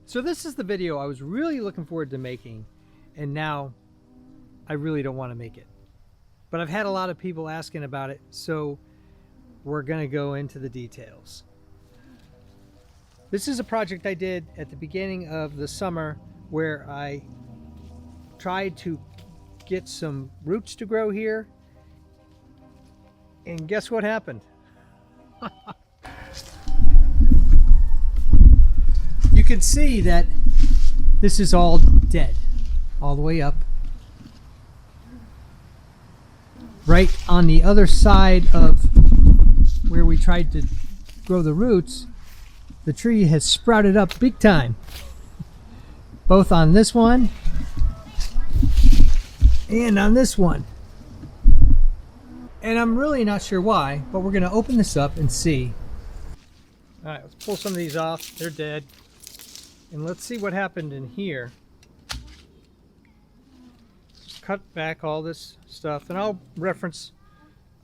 So this is the video I was really looking forward to making, and now I really don't want to make it. But I've had a lot of people asking about it, so we're gonna go into the details. This is a project I did at the beginning of the summer where I tried to get some roots to grow here, and guess what happened? You can see that this is all dead, all the way up. Right on the other side of where we tried to grow the roots, the tree has sprouted up big time. Both on this one and on this one. And I'm really not sure why, but we're going to open this up and see. Alright, let's pull some of these off. They're dead. And let's see what happened in here. Cut back all this stuff, and I'll reference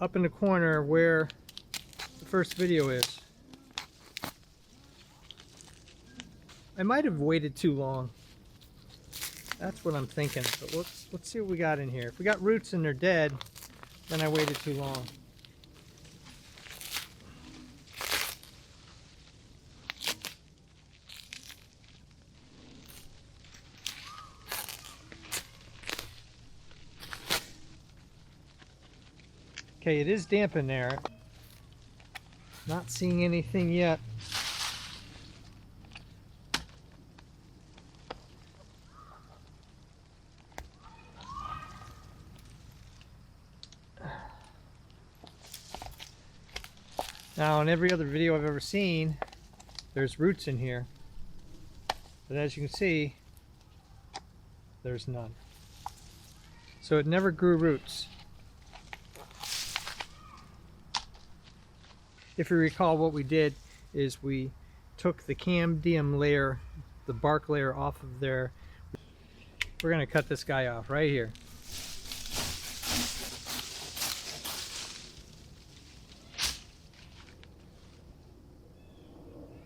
up in the corner where the first video is. I might have waited too long. That's what I'm thinking. But let's see what we got in here. If we got roots and they're dead, then I waited too long. Okay, it is damp in there. Not seeing anything yet. Now, in every other video I've ever seen, there's roots in here. But as you can see, there's none. So it never grew roots. If you recall, what we did is we took the cambium layer, the bark layer off of there. We're going to cut this guy off right here.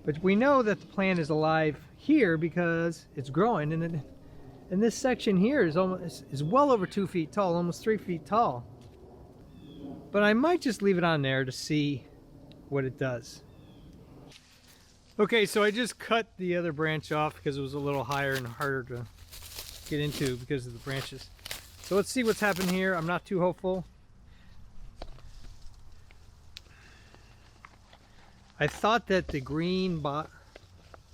But we know that the plant is alive here because it's growing, and this section here is well over 2 feet tall, almost 3 feet tall. But I might just leave it on there to see what it does. Okay, so I just cut the other branch off because it was a little higher and harder to get into because of the branches. So let's see what's happened here. I'm not too hopeful. I thought that the green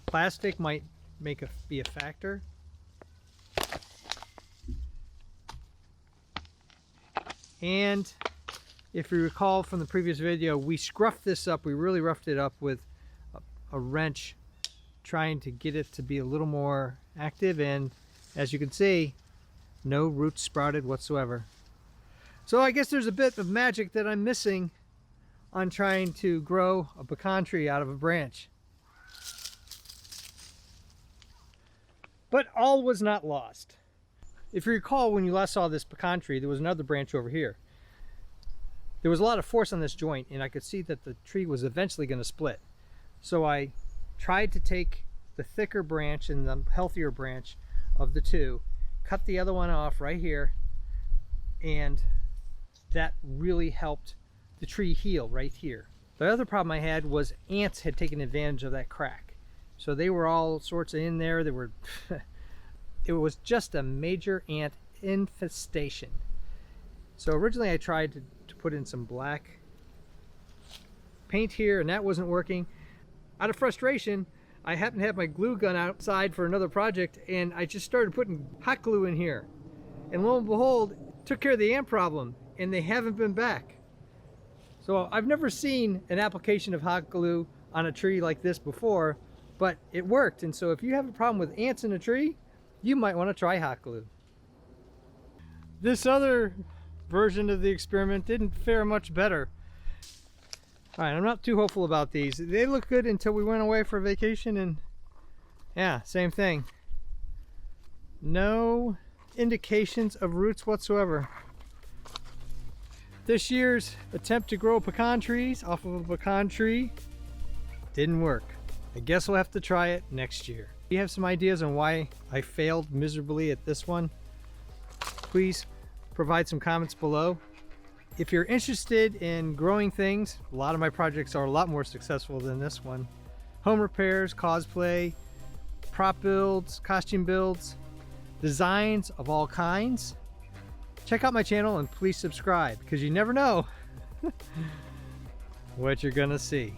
plastic might be a factor. And if you recall from the previous video, we scruffed this up. We really roughed it up with a wrench, trying to get it to be a little more active. And as you can see, no roots sprouted whatsoever. So I guess there's a bit of magic that I'm missing on trying to grow a pecan tree out of a branch. But all was not lost. If you recall, when you last saw this pecan tree, there was another branch over here. There was a lot of force on this joint, and I could see that the tree was eventually going to split. So I tried to take the thicker branch and the healthier branch of the two, cut the other one off right here, and that really helped the tree heal right here. The other problem I had was ants had taken advantage of that crack. So they were all sorts of in there. They were it was just a major ant infestation. So originally I tried to put in some black paint here, and that wasn't working. Out of frustration, I happened to have my glue gun outside for another project, and I just started putting hot glue in here. And lo and behold, it took care of the ant problem, and they haven't been back. So I've never seen an application of hot glue on a tree like this before, but it worked. And so if you have a problem with ants in a tree, you might want to try hot glue. This other version of the experiment didn't fare much better. All right, I'm not too hopeful about these. They look good until we went away for vacation, and yeah, same thing. No indications of roots whatsoever. This year's attempt to grow pecan trees off of a pecan tree didn't work. I guess we'll have to try it next year. If you have some ideas on why I failed miserably at this one, please provide some comments below. If you're interested in growing things, a lot of my projects are a lot more successful than this one. Home repairs, cosplay, prop builds, costume builds, designs of all kinds. Check out my channel and please subscribe, because you never know what you're gonna see.